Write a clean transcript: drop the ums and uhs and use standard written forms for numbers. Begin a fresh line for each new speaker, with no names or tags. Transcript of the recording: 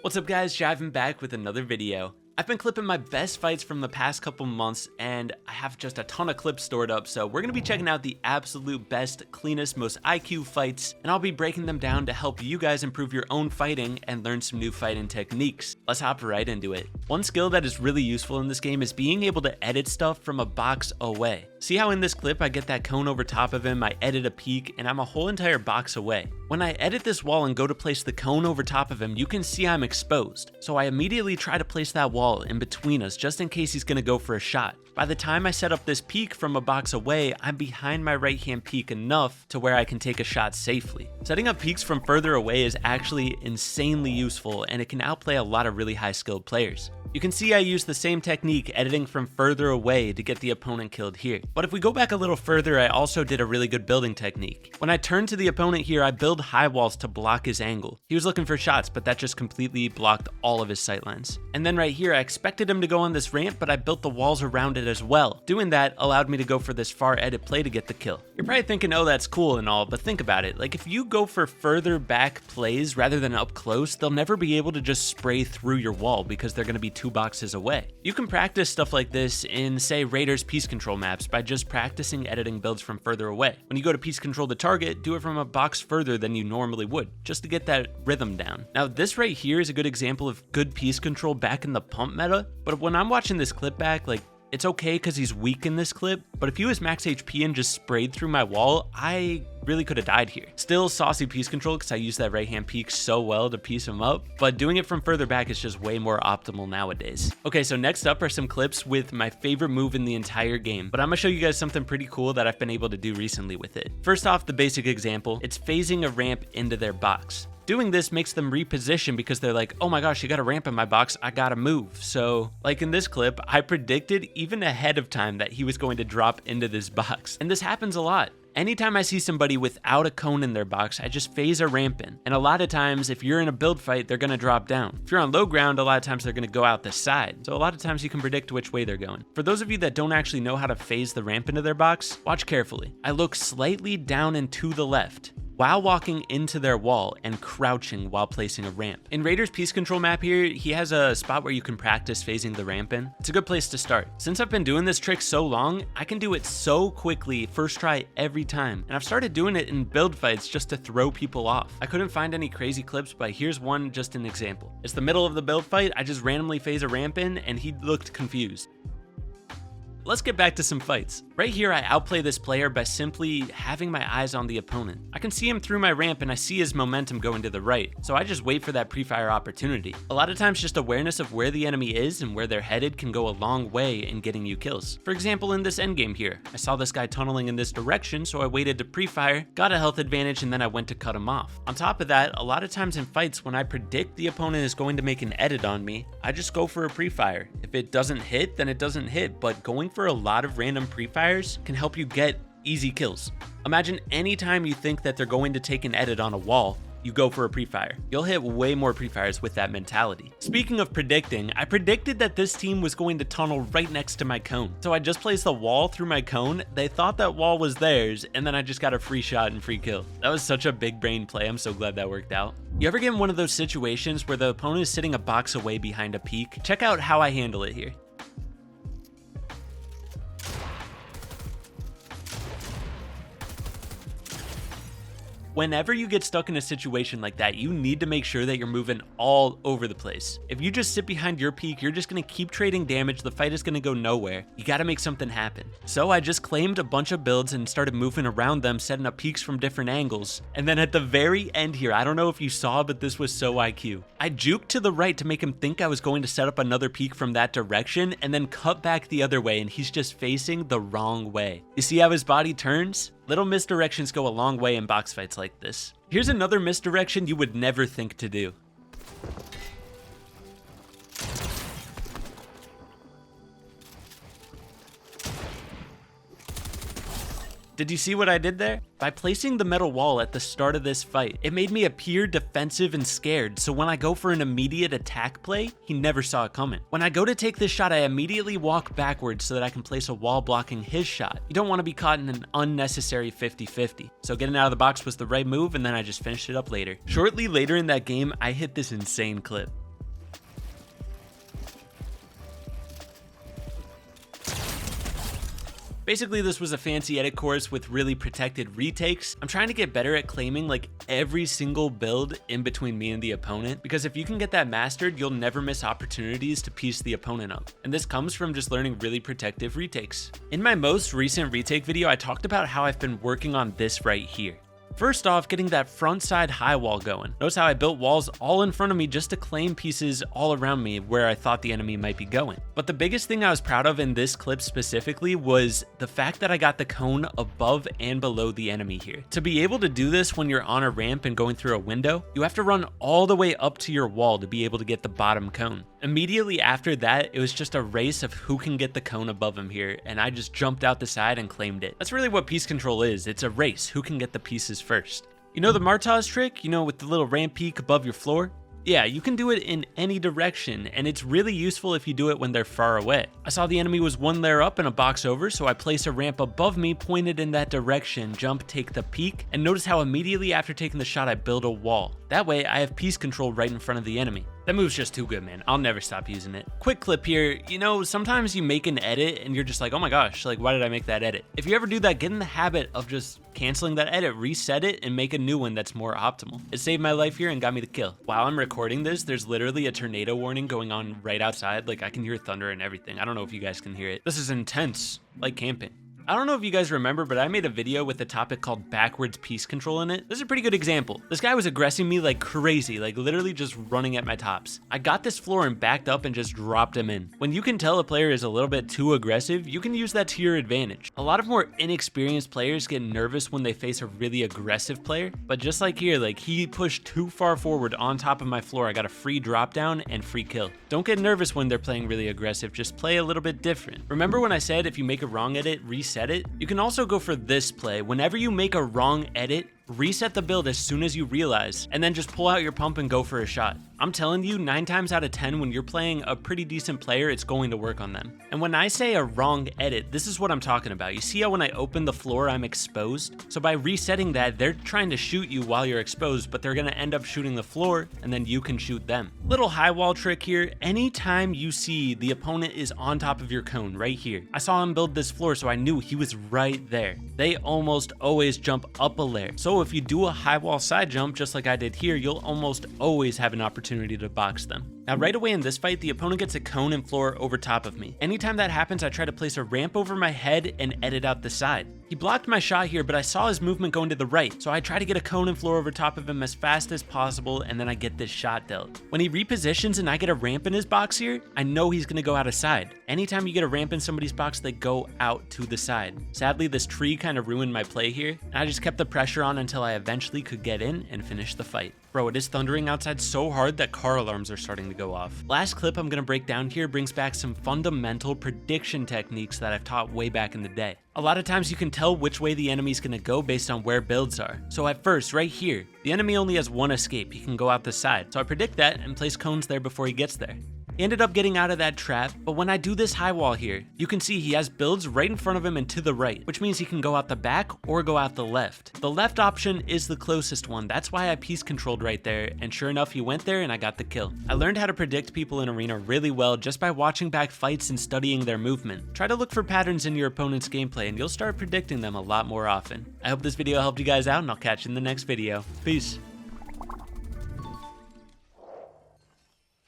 What's up guys, Jivan back with another video. I've been clipping my best fights from the past couple months and I have just a ton of clips stored up, so we're going to be checking out the absolute best, cleanest, most IQ fights, and I'll be breaking them down to help you guys improve your own fighting and learn some new fighting techniques. Let's hop right into it. One skill that is really useful in this game is being able to edit stuff from a box away. See how in this clip I get that cone over top of him, I edit a peak, and I'm a whole entire box away. When I edit this wall and go to place the cone over top of him, you can see I'm exposed. So I immediately try to place that wall in between us just in case he's gonna go for a shot. By the time I set up this peak from a box away, I'm behind my right hand peak enough to where I can take a shot safely. Setting up peaks from further away is actually insanely useful and it can outplay a lot of really high skilled players. You can see I use the same technique editing from further away to get the opponent killed here. But if we go back a little further, I also did a really good building technique. When I turn to the opponent here, I build high walls to block his angle. He was looking for shots, but that just completely blocked all of his sightlines. And then right here, I expected him to go on this ramp, but I built the walls around it as well. Doing that allowed me to go for this far edit play to get the kill. You're probably thinking, oh, that's cool and all, but think about it. Like if you go for further back plays rather than up close, they'll never be able to just spray through your wall because they're gonna be 2 boxes away. You can practice stuff like this in, say, Raiders piece control maps by just practicing editing builds from further away. When you go to piece control the target, do it from a box further than you normally would, just to get that rhythm down. Now, this right here is a good example of good piece control back in the pump meta, but when I'm watching this clip back, like, it's okay because he's weak in this clip, but if he was max HP and just sprayed through my wall, I really could have died here. Still saucy piece control because I use that right hand peak so well to piece him up, but doing it from further back is just way more optimal nowadays. Okay, so next up are some clips with my favorite move in the entire game, but I'm gonna show you guys something pretty cool that I've been able to do recently with it. First off, the basic example, it's phasing a ramp into their box. Doing this makes them reposition because they're like, oh my gosh, you got a ramp in my box, I gotta move. So like in this clip, I predicted even ahead of time that he was going to drop into this box. And this happens a lot. Anytime I see somebody without a cone in their box, I just phase a ramp in. And a lot of times, if you're in a build fight, they're gonna drop down. If you're on low ground, a lot of times they're gonna go out the side. So a lot of times you can predict which way they're going. For those of you that don't actually know how to phase the ramp into their box, watch carefully. I look slightly down and to the left while walking into their wall and crouching while placing a ramp. In Raiders piece control map here, he has a spot where you can practice phasing the ramp in. It's a good place to start. Since I've been doing this trick so long, I can do it so quickly, first try every time. And I've started doing it in build fights just to throw people off. I couldn't find any crazy clips, but here's one, just an example. It's the middle of the build fight, I just randomly phase a ramp in and he looked confused. Let's get back to some fights. Right here, I outplay this player by simply having my eyes on the opponent. I can see him through my ramp and I see his momentum going to the right, so I just wait for that pre-fire opportunity. A lot of times, just awareness of where the enemy is and where they're headed can go a long way in getting you kills. For example, in this endgame here, I saw this guy tunneling in this direction, so I waited to pre-fire, got a health advantage, and then I went to cut him off. On top of that, a lot of times in fights, when I predict the opponent is going to make an edit on me, I just go for a pre-fire. If it doesn't hit, then it doesn't hit, but going for a lot of random pre-fires can help you get easy kills. Imagine anytime you think that they're going to take an edit on a wall, you go for a pre-fire. You'll hit way more pre-fires with that mentality. Speaking of predicting, I predicted that this team was going to tunnel right next to my cone. So I just placed the wall through my cone. They thought that wall was theirs, and then I just got a free shot and free kill. That was such a big brain play. I'm so glad that worked out. You ever get in one of those situations where the opponent is sitting a box away behind a peak? Check out how I handle it here. Whenever you get stuck in a situation like that, you need to make sure that you're moving all over the place. If you just sit behind your peak, you're just gonna keep trading damage, the fight is gonna go nowhere. You gotta make something happen. So I just claimed a bunch of builds and started moving around them, setting up peaks from different angles. And then at the very end here, I don't know if you saw, but this was so IQ. I juked to the right to make him think I was going to set up another peak from that direction, and then cut back the other way, and he's just facing the wrong way. You see how his body turns? Little misdirections go a long way in box fights like this. Here's another misdirection you would never think to do. Did you see what I did there? By placing the metal wall at the start of this fight, it made me appear defensive and scared, so when I go for an immediate attack play, he never saw it coming. When I go to take this shot, I immediately walk backwards so that I can place a wall blocking his shot. You don't want to be caught in an unnecessary 50-50. So getting out of the box was the right move, and then I just finished it up later. Shortly later in that game, I hit this insane clip. Basically, this was a fancy edit course with really protected retakes. I'm trying to get better at claiming like every single build in between me and the opponent, because if you can get that mastered, you'll never miss opportunities to piece the opponent up. And this comes from just learning really protective retakes. In my most recent retake video, I talked about how I've been working on this right here. First off, getting that front side high wall going. Notice how I built walls all in front of me just to claim pieces all around me where I thought the enemy might be going. But the biggest thing I was proud of in this clip specifically was the fact that I got the cone above and below the enemy here. To be able to do this when you're on a ramp and going through a window, you have to run all the way up to your wall to be able to get the bottom cone. Immediately after that, it was just a race of who can get the cone above him here, and I just jumped out the side and claimed it. That's really what piece control is. It's a race. Who can get the pieces first? You know the Martaz trick? You know, with the little ramp peak above your floor? Yeah, you can do it in any direction, and it's really useful if you do it when they're far away. I saw the enemy was one layer up and a box over, so I place a ramp above me, pointed in that direction, jump, take the peek, and notice how immediately after taking the shot, I build a wall. That way, I have piece control right in front of the enemy. That move's just too good, man. I'll never stop using it. Quick clip here. You know, sometimes you make an edit and you're just like, oh my gosh, like, why did I make that edit? If you ever do that, get in the habit of just canceling that edit, reset it, and make a new one that's more optimal. It saved my life here and got me the kill. While I'm recording this, there's literally a tornado warning going on right outside. Like, I can hear thunder and everything. I don't know if you guys can hear it. This is intense, like camping. I don't know if you guys remember, but I made a video with a topic called backwards piece control in it. This is a pretty good example. This guy was aggressing me like crazy, like literally just running at my tops. I got this floor and backed up and just dropped him in. When you can tell a player is a little bit too aggressive, you can use that to your advantage. A lot of more inexperienced players get nervous when they face a really aggressive player, but just like here, like he pushed too far forward on top of my floor. I got a free drop down and free kill. Don't get nervous when they're playing really aggressive, just play a little bit different. Remember when I said if you make a wrong edit, reset it? You can also go for this play. Whenever you make a wrong edit, reset the build as soon as you realize, and then just pull out your pump and go for a shot. I'm telling you, 9 times out of 10, when you're playing a pretty decent player, it's going to work on them. And when I say a wrong edit, this is what I'm talking about. You see how when I open the floor, I'm exposed? So by resetting that, they're trying to shoot you while you're exposed, but they're gonna end up shooting the floor, and then you can shoot them. Little high wall trick here. Anytime you see the opponent is on top of your cone, right here. I saw him build this floor, so I knew he was right there. They almost always jump up a layer. So if you do a high wall side jump, just like I did here, you'll almost always have an opportunity to box them. Now, right away in this fight, the opponent gets a cone and floor over top of me. Anytime that happens, I try to place a ramp over my head and edit out the side. He blocked my shot here, but I saw his movement going to the right, so I try to get a cone and floor over top of him as fast as possible, and then I get this shot dealt. When he repositions and I get a ramp in his box here, I know he's gonna go out of side. Anytime you get a ramp in somebody's box, they go out to the side. Sadly, this tree kind of ruined my play here, and I just kept the pressure on until I eventually could get in and finish the fight. Bro, it is thundering outside so hard that car alarms are starting to go off. Last clip I'm gonna break down here brings back some fundamental prediction techniques that I've taught way back in the day. A lot of times you can tell which way the enemy's gonna go based on where builds are. So at first, right here, the enemy only has one escape. He can go out the side. So I predict that and place cones there before he gets there. He ended up getting out of that trap, but when I do this high wall here, you can see he has builds right in front of him and to the right, which means he can go out the back or go out the left. The left option is the closest one. That's why I piece controlled right there, and sure enough, he went there and I got the kill. I learned how to predict people in Arena really well just by watching back fights and studying their movement. Try to look for patterns in your opponent's gameplay and you'll start predicting them a lot more often. I hope this video helped you guys out, and I'll catch you in the next video. Peace.